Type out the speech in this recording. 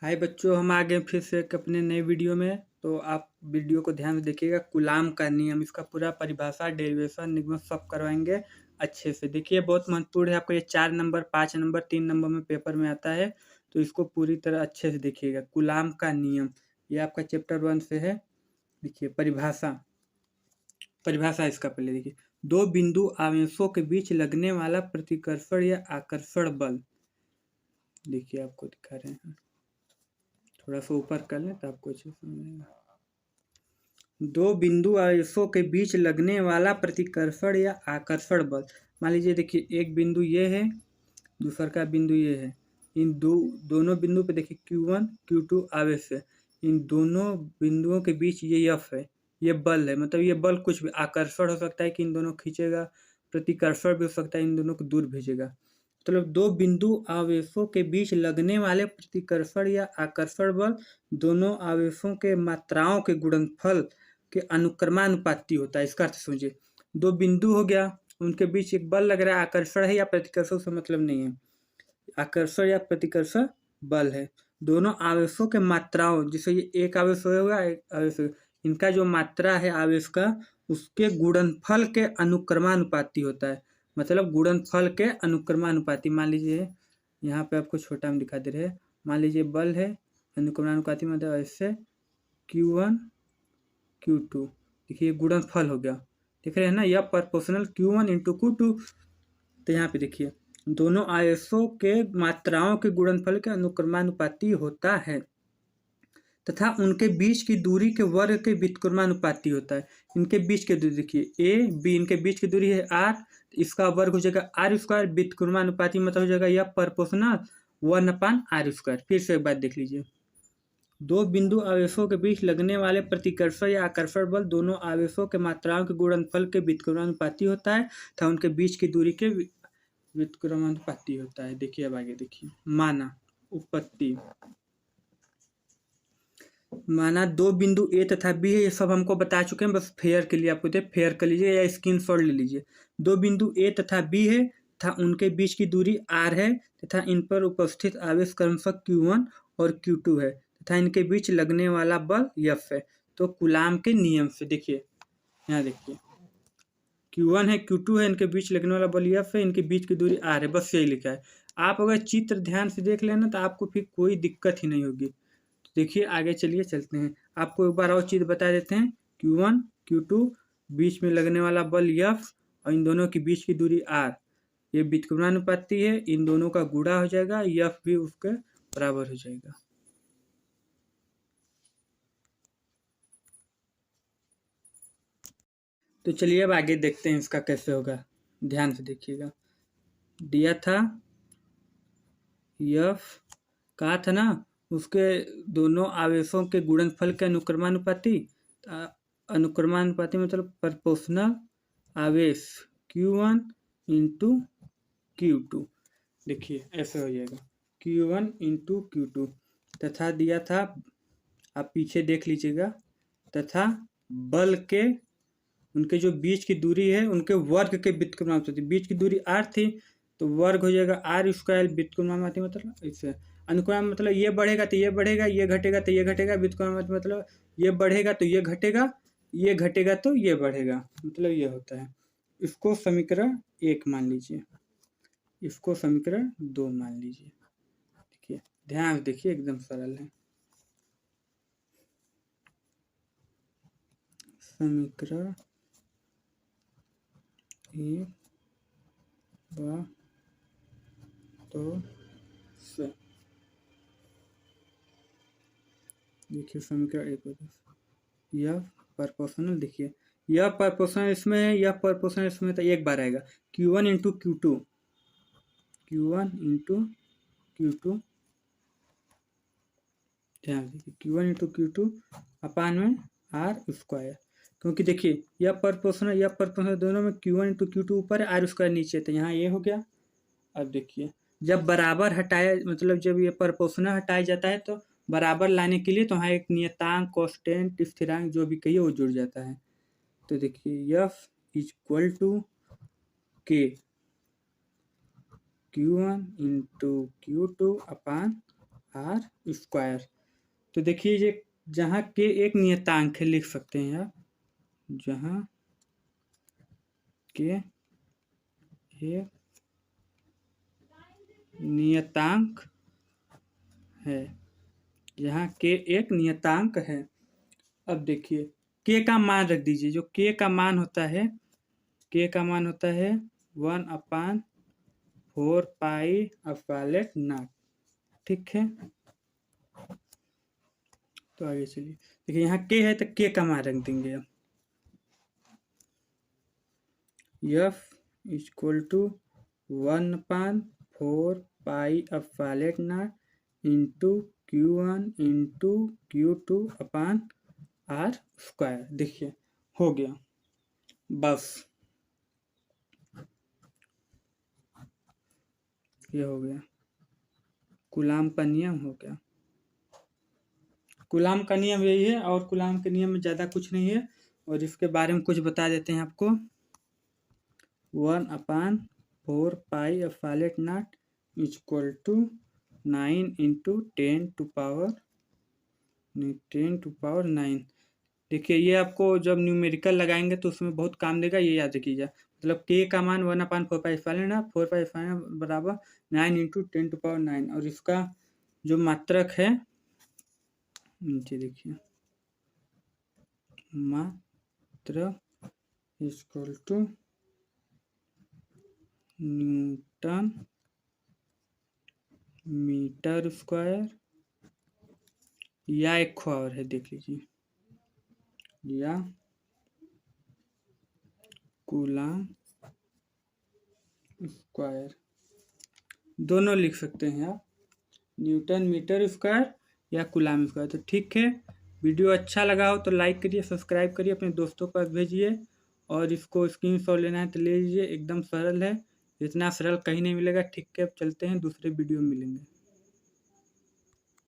हाय बच्चों, हम आ गए फिर से एक अपने नए वीडियो में। तो आप वीडियो को ध्यान से देखिएगा। कूलाम का नियम, इसका पूरा परिभाषा, डेरिवेशन, निगम सब करवाएंगे अच्छे से। देखिए बहुत महत्वपूर्ण है। आपको ये 4 नंबर, 5 नंबर, 3 नंबर में पेपर में आता है, तो इसको पूरी तरह अच्छे से देखिएगा। कूलाम का नियम, ये आपका चैप्टर 1 से है। देखिए परिभाषा, परिभाषा इसका पहले देखिए। दो बिंदु आवेशों के बीच लगने वाला प्रतिकर्षण या आकर्षण बल। देखिए आपको दिखा रहे हैं, थोड़ा सा ऊपर कर लें तो आपको अच्छे से समझेगा। दो बिंदु आवेशों के बीच लगने वाला प्रतिकर्षण या आकर्षण बल। मान लीजिए देखिए, एक बिंदु ये है, दूसरा का बिंदु ये है। इन दोनों बिंदु पे देखिए Q1 Q2 आवेश है। इन दोनों बिंदुओं के बीच ये F है, ये बल है। मतलब ये बल कुछ भी, आकर्षण हो सकता है कि इन दोनों खींचेगा, प्रतिकर्षण भी हो सकता है इन दोनों को दूर भेजेगा। मतलब दो बिंदु आवेशों के बीच लगने वाले प्रतिकर्षण या आकर्षण बल दोनों आवेशों के मात्राओं के गुणनफल के अनुक्रमानुपाती होता है। इसका अर्थ समझिए, दो बिंदु हो गया, उनके बीच एक बल लग रहा है, आकर्षण है या प्रतिकर्षण से मतलब नहीं है, आकर्षण या प्रतिकर्षण बल है। दोनों आवेशों के मात्राओं, जैसे ये एक आवेश होगा, एक आवेश, इनका जो मात्रा है आवेश का, उसके गुणनफल के अनुक्रमानुपाती होता है। मतलब गुणनफल के अनुक्रमानुपाती। मान लीजिए यहाँ पे आपको छोटा में दिखा दे रहे हैं। मान लीजिए बल है, अनुक्रमानुपाती मतलब ऐसे Q1 Q2। देखिए गुणनफल हो गया, देख रहे हैं ना, यह प्रोपोर्शनल Q1 इंटू Q2। तो यहाँ पे देखिए, दोनों आवेशों के मात्राओं के गुणनफल के अनुक्रमानुपाती होता है तथा उनके बीच की दूरी के वर्ग के व्युत्क्रमानुपाती होता है। इनके बीच की दूरी देखिए, ए बी, इनके बीच की दूरी है r, इसका वर्ग हो जाएगा r स्क्वायर, व्युत्क्रमानुपाती मतलब हो जाएगा यह प्रोपोर्शनल 1/r²। फिर से एक बात देख लीजिए, दो बिंदु आवेशों के बीच लगने वाले प्रतिकर्षण या आकर्षण बल दोनों आवेशों के मात्राओं के गुणनफल के व्युत्क्रमानुपाती होता है तथा उनके बीच की दूरी के व्युत्क्रमानुपाती होता है। देखिए अब आगे देखिए, माना उत्पत्ति। माना दो बिंदु ए तथा बी है, ये सब हमको बता चुके हैं, बस फेयर के लिए आपको दे फेयर कर लीजिए या स्क्रीनशॉट ले लीजिए। दो बिंदु ए तथा बी है तथा उनके बीच की दूरी r है तथा इन पर उपस्थित आवेश क्रमशः Q1 और Q2 है तथा इनके बीच लगने वाला बल F है। तो कूलाम के नियम से देखिए, यहाँ देखिए Q1 है Q2 है, इनके बीच लगने वाला बल F है, इनके बीच की दूरी r है, बस यही लिखा है। आप अगर चित्र ध्यान से देख लेना तो आपको फिर कोई दिक्कत ही नहीं होगी। तो देखिए आगे चलिए चलते हैं, आपको एक बार और चीज़ बता देते हैं। Q1 Q2 बीच में लगने वाला बल F और इन दोनों के बीच की दूरी r, ये व्युत्क्रमानुपाती है, इन दोनों का गुणा हो जाएगा, F भी उसके बराबर हो जाएगा। तो चलिए अब आगे देखते हैं इसका कैसे होगा, ध्यान से देखिएगा। दिया था F, कहा था ना, उसके दोनों आवेशों के गुणनफल के अनुक्रमानुपाती। अनुक्रमानुपाती मतलब प्रोपोर्शनल आवेश Q1 इंटू Q2। देखिए ऐसे हो जाएगा, Q1 इंटू Q2 तथा दिया था, आप पीछे देख लीजिएगा, तथा बल के उनके जो बीच की दूरी है उनके वर्ग के व्युत्क्रमानुपाती। बीच की दूरी r थी तो वर्ग हो जाएगा r², व्युत्क्रमानुपाती मतलब इससे अनुक्रम मतलब ये बढ़ेगा तो ये बढ़ेगा, ये घटेगा तो ये घटेगा, व्युत्क्रमानुपाती मतलब ये बढ़ेगा तो ये घटेगा, ये घटेगा तो ये बढ़ेगा, मतलब ये होता है। इसको समीकरण 1 मान लीजिए, इसको समीकरण 2 मान लीजिए। देखिए ध्यान से देखिए, एकदम सरल है। समीकरण 1 व 2 से देखिए, समीकरण 1 यह प्रोपोर्शनल, देखिए यह प्रोपोर्शनल इसमें है, यह प्रोपोर्शनल इसमें, तो एक बार आएगा Q1 into Q2, Q1 into Q2, ध्यान देखिए Q1 इंटू Q2 अपान में r²। क्योंकि देखिए यह प्रोपोर्शनल दोनों में Q1 इंटू Q2 ऊपर है, r² नीचे, तो यहाँ ये हो गया। अब देखिए जब बराबर हटाया, मतलब जब ये प्रोपोर्शनल हटाया जाता है तो बराबर लाने के लिए तो यहाँ एक नियतांक, कांस्टेंट, स्थिरांक जो भी कहिए वो जुड़ जाता है। तो देखिए F equal to K Q1 into Q2 upon r²। Square. तो देखिए ये जहाँ के एक नियतांक है लिख सकते हैं आप, जहाँ के एक नियतांक है, यहाँ के एक नियतांक है। अब देखिए के का मान रख दीजिए, जो के का मान होता है, के का मान होता है 1/4π∭0। ठीक है, तो आगे चलिए। देखिए यहाँ के है तो के का मान रख देंगे अब, F = 1/4π∭0 into Q1 into Q2/R²। देखिए हो गया, बस ये हो गया, कूलाम का नियम हो गया। कूलाम का नियम यही है, और कूलाम के नियम में ज़्यादा कुछ नहीं है, और इसके बारे में कुछ बता देते हैं आपको। 1/4π∭0 = 9 इंटू 10⁹ देखिए ये आपको जब न्यूमेरिकल लगाएंगे तो उसमें बहुत काम देगा, ये याद रखिएगा। मतलब के का मान 1/4π∭4 बराबर 9 इंटू 10⁹, और इसका जो मात्रक है नीचे देखिए, मात्रक = न्यूटन मीटर स्क्वायर, या एक और है देख लीजिए, या कूलाम स्क्वायर, दोनों लिख सकते हैं आप, न्यूटन मीटर स्क्वायर या कूलाम स्क्वायर। तो ठीक है, वीडियो अच्छा लगा हो तो लाइक करिए, सब्सक्राइब करिए, अपने दोस्तों पर भेजिए, और इसको स्क्रीनशॉट लेना है तो ले लीजिए। एकदम सरल है, इतना सरल कहीं नहीं मिलेगा। ठीक है, अब चलते हैं, दूसरे वीडियो में मिलेंगे।